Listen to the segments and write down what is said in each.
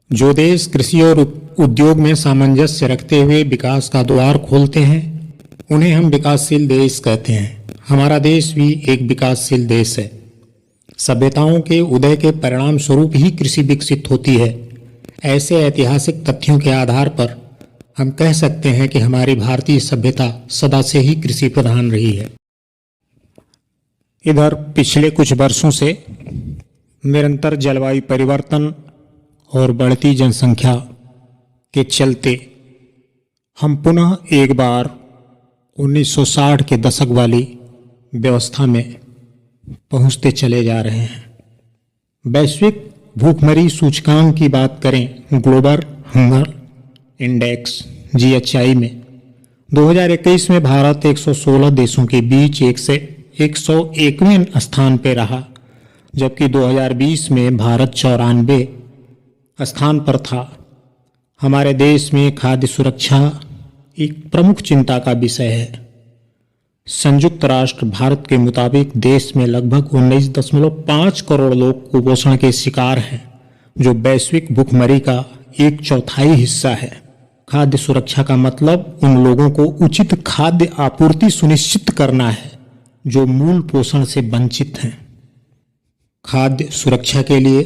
जो देश कृषि और उद्योग में सामंजस्य रखते हुए विकास का द्वार खोलते हैं उन्हें हम विकासशील देश कहते हैं। हमारा देश भी एक विकासशील देश है। सभ्यताओं के उदय के परिणाम स्वरूप ही कृषि विकसित होती है। ऐसे ऐतिहासिक तथ्यों के आधार पर हम कह सकते हैं कि हमारी भारतीय सभ्यता सदा से ही कृषि प्रधान रही है। इधर पिछले कुछ वर्षों से निरंतर जलवायु परिवर्तन और बढ़ती जनसंख्या के चलते हम पुनः एक बार 1960 के दशक वाली व्यवस्था में पहुंचते चले जा रहे हैं। वैश्विक भूखमरी सूचकांक की बात करें, ग्लोबल हंगर इंडेक्स GHI में 2021 में भारत 116 देशों के बीच 101वें स्थान पर रहा, जबकि 2020 में भारत 94 स्थान पर था। हमारे देश में खाद्य सुरक्षा एक प्रमुख चिंता का विषय है। संयुक्त राष्ट्र भारत के मुताबिक देश में लगभग 19.5 करोड़ लोग कुपोषण के शिकार हैं, जो वैश्विक भूखमरी का 1/4 हिस्सा है। खाद्य सुरक्षा का मतलब उन लोगों को उचित खाद्य आपूर्ति सुनिश्चित करना है जो मूल पोषण से वंचित हैं। खाद्य सुरक्षा के लिए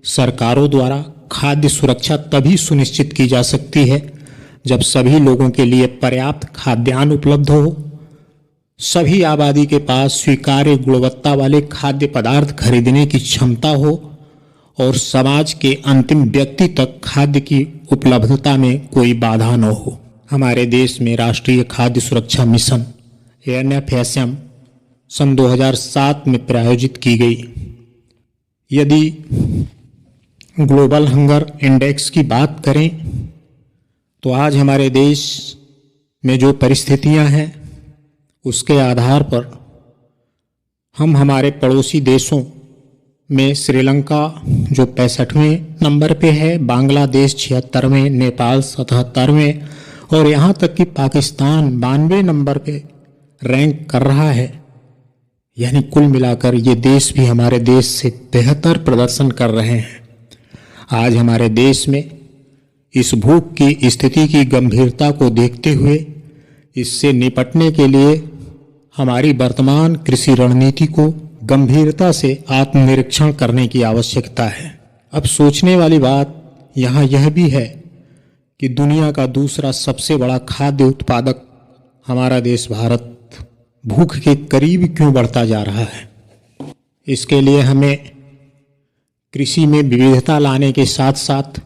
सरकारों द्वारा खाद्य सुरक्षा तभी सुनिश्चित की जा सकती है जब सभी लोगों के लिए पर्याप्त खाद्यान्न उपलब्ध हो, सभी आबादी के पास स्वीकार्य गुणवत्ता वाले खाद्य पदार्थ खरीदने की क्षमता हो और समाज के अंतिम व्यक्ति तक खाद्य की उपलब्धता में कोई बाधा न हो। हमारे देश में राष्ट्रीय खाद्य सुरक्षा मिशन ANFSM सन 2007 में प्रायोजित की गई। यदि ग्लोबल हंगर इंडेक्स की बात करें तो आज हमारे देश में जो परिस्थितियां हैं उसके आधार पर हम हमारे पड़ोसी देशों में श्रीलंका जो 65वें नंबर पे है, बांग्लादेश 76वें, नेपाल 77वें और यहाँ तक कि पाकिस्तान 92 नंबर पे रैंक कर रहा है। यानी कुल मिलाकर ये देश भी हमारे देश से बेहतर प्रदर्शन कर रहे हैं। आज हमारे देश में इस भूख की स्थिति की गंभीरता को देखते हुए इससे निपटने के लिए हमारी वर्तमान कृषि रणनीति को गंभीरता से आत्मनिरीक्षण करने की आवश्यकता है। अब सोचने वाली बात यहाँ यह भी है कि दुनिया का दूसरा सबसे बड़ा खाद्य उत्पादक हमारा देश भारत भूख के करीब क्यों बढ़ता जा रहा है। इसके लिए हमें कृषि में विविधता लाने के साथ साथ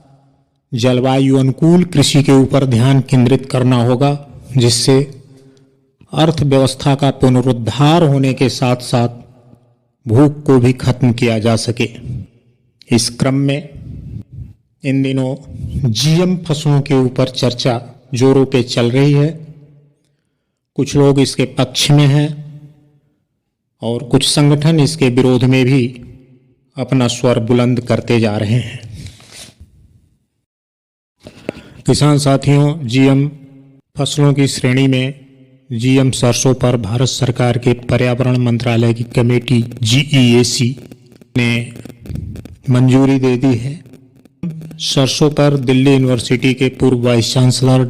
जलवायु अनुकूल कृषि के ऊपर ध्यान केंद्रित करना होगा, जिससे अर्थव्यवस्था का पुनरुद्धार होने के साथ साथ भूख को भी खत्म किया जा सके। इस क्रम में इन दिनों GM फसलों के ऊपर चर्चा जोरों पे चल रही है। कुछ लोग इसके पक्ष में हैं और कुछ संगठन इसके विरोध में भी अपना स्वर बुलंद करते जा रहे हैं। किसान साथियों, GM फसलों की श्रेणी में GM सरसों पर भारत सरकार के पर्यावरण मंत्रालय की कमेटी GEAC ने मंजूरी दे दी है। सरसों पर दिल्ली यूनिवर्सिटी के पूर्व vice chancellor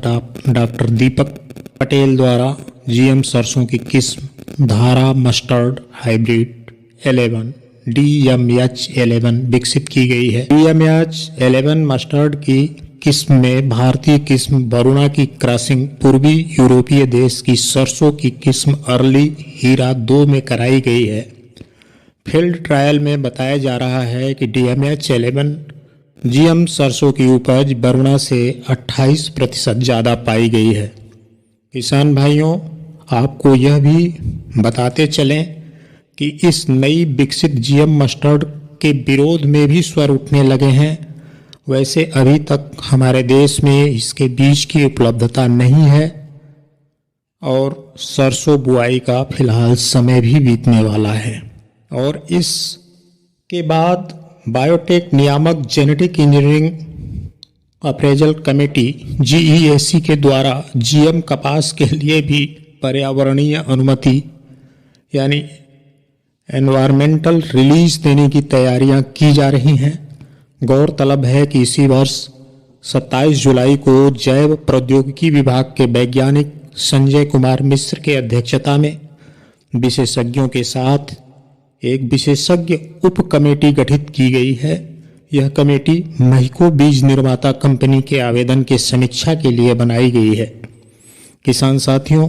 doctor Deepak Patel द्वारा GM सरसों की किस्म धारा मस्टर्ड हाइब्रिड 11 DMH11 विकसित की गई है। DMH11 मस्टर्ड की किस्म में भारतीय किस्म वरुणा की क्रॉसिंग पूर्वी यूरोपीय देश की सरसों की किस्म अर्ली हीरा 2 में कराई गई है। फील्ड ट्रायल में बताया जा रहा है कि DMH11 GM सरसों की उपज वरुणा से 28% ज़्यादा पाई गई है। किसान भाइयों, आपको यह भी बताते चलें कि इस नई विकसित GM मस्टर्ड के विरोध में भी स्वर उठने लगे हैं। वैसे अभी तक हमारे देश में इसके बीज की उपलब्धता नहीं है और सरसों बुआई का फिलहाल समय भी बीतने वाला है। और इसके बाद बायोटेक नियामक genetic engineering appraisal committee GEAC के द्वारा GM कपास के लिए भी पर्यावरणीय अनुमति यानी एनवायरमेंटल रिलीज देने की तैयारियां की जा रही हैं, गौरतलब है कि इसी वर्ष 27 जुलाई को जैव प्रौद्योगिकी विभाग के वैज्ञानिक संजय कुमार मिश्र के अध्यक्षता में विशेषज्ञों के साथ एक विशेषज्ञ उप कमेटी गठित की गई है। यह कमेटी महिको बीज निर्माता कंपनी के आवेदन की समीक्षा के लिए बनाई गई है। किसान साथियों,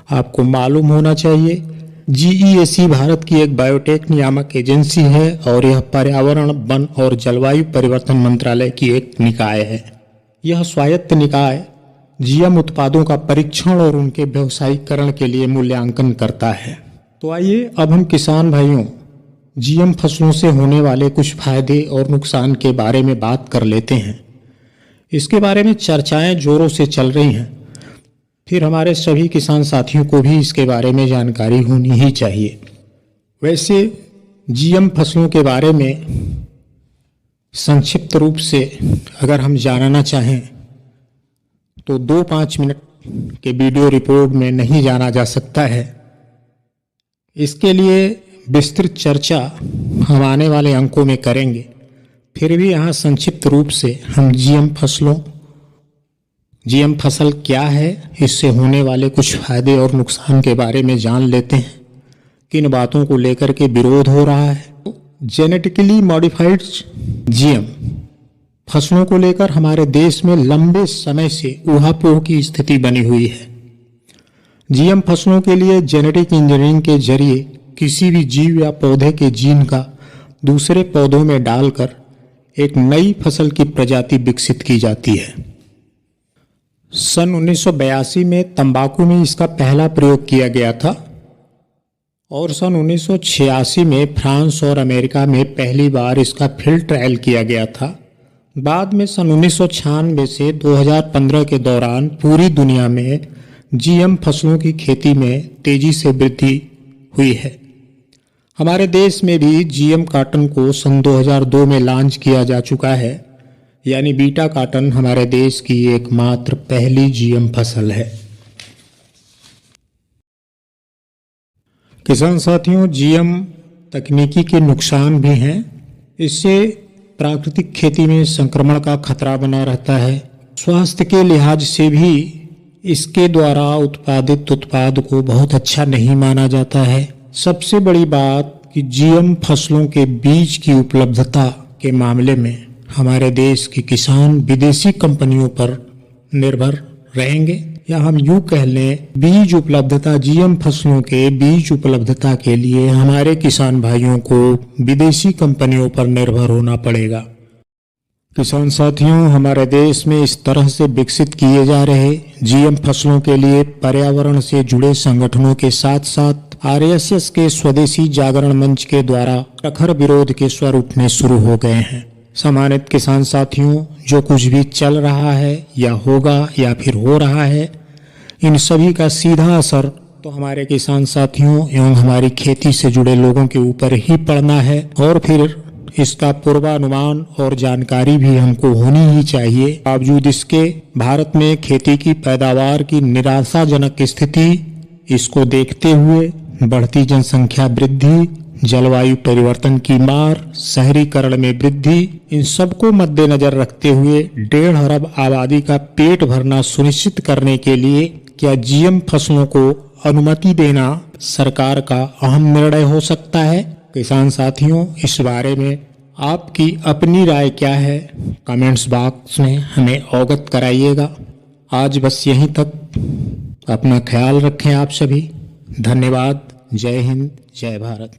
आपको मालूम होना चाहिए जीईएसी भारत की एक बायोटेक नियामक एजेंसी है और यह पर्यावरण, वन और जलवायु परिवर्तन मंत्रालय की एक निकाय है। यह स्वायत्त निकाय जीएम उत्पादों का परीक्षण और उनके व्यावसायीकरण के लिए मूल्यांकन करता है। तो आइए अब हम किसान भाइयों जीएम फसलों से होने वाले कुछ फायदे और नुकसान के बारे में बात कर लेते हैं। इसके बारे में चर्चाएं जोरों से चल रही हैं, फिर हमारे सभी किसान साथियों को भी इसके बारे में जानकारी होनी ही चाहिए। वैसे जीएम फसलों के बारे में संक्षिप्त रूप से अगर हम जानना चाहें तो 2-5 मिनट के वीडियो रिपोर्ट में नहीं जाना जा सकता है। इसके लिए विस्तृत चर्चा हम आने वाले अंकों में करेंगे। फिर भी यहाँ संक्षिप्त रूप से हम जीएम फसल क्या है, इससे होने वाले कुछ फायदे और नुकसान के बारे में जान लेते हैं। किन बातों को लेकर के विरोध हो रहा है। जेनेटिकली मॉडिफाइड जीएम फसलों को लेकर हमारे देश में लंबे समय से ऊहापोह की स्थिति बनी हुई है। जीएम फसलों के लिए जेनेटिक इंजीनियरिंग के जरिए किसी भी जीव या पौधे के जीन का दूसरे पौधों में डालकर एक नई फसल की प्रजाति विकसित की जाती है। सन 1982 में तंबाकू में इसका पहला प्रयोग किया गया था और सन 1986 में फ्रांस और अमेरिका में पहली बार इसका फील्ड ट्रायल किया गया था। बाद में सन 1996 से 2015 के दौरान पूरी दुनिया में जीएम फसलों की खेती में तेजी से वृद्धि हुई है। हमारे देश में भी जीएम कॉटन को सन 2002 में लॉन्च किया जा चुका है, यानी बीटा कॉटन हमारे देश की एकमात्र पहली जीएम फसल है। किसान साथियों, जीएम तकनीकी के नुकसान भी हैं। इससे प्राकृतिक खेती में संक्रमण का खतरा बना रहता है। स्वास्थ्य के लिहाज से भी इसके द्वारा उत्पादित उत्पाद को बहुत अच्छा नहीं माना जाता है। सबसे बड़ी बात कि जीएम फसलों के बीज की उपलब्धता के मामले में हमारे देश के किसान विदेशी कंपनियों पर निर्भर रहेंगे, या हम यूं कह लें बीज उपलब्धता, जीएम फसलों के बीज उपलब्धता के लिए हमारे किसान भाइयों को विदेशी कंपनियों पर निर्भर होना पड़ेगा। किसान साथियों, हमारे देश में इस तरह से विकसित किए जा रहे जीएम फसलों के लिए पर्यावरण से जुड़े संगठनों के साथ साथ आरएसएस के स्वदेशी जागरण मंच के द्वारा प्रखर विरोध के स्वर उठने शुरू हो गए हैं। सम्मानित किसान साथियों, जो कुछ भी चल रहा है या होगा या फिर हो रहा है, इन सभी का सीधा असर तो हमारे किसान साथियों एवं हमारी खेती से जुड़े लोगों के ऊपर ही पड़ना है, और फिर इसका पूर्वानुमान और जानकारी भी हमको होनी ही चाहिए। बावजूद इसके भारत में खेती की पैदावार की निराशाजनक स्थिति, इसको देखते हुए बढ़ती जनसंख्या वृद्धि, जलवायु परिवर्तन की मार, शहरीकरण में वृद्धि, इन सबको मद्देनजर रखते हुए 1.5 अरब आबादी का पेट भरना सुनिश्चित करने के लिए क्या जीएम फसलों को अनुमति देना सरकार का अहम निर्णय हो सकता है। किसान साथियों, इस बारे में आपकी अपनी राय क्या है, कमेंट्स बॉक्स में हमें अवगत कराइएगा। आज बस यहीं तक। अपना ख्याल रखें आप सभी। धन्यवाद। जय हिंद, जय भारत।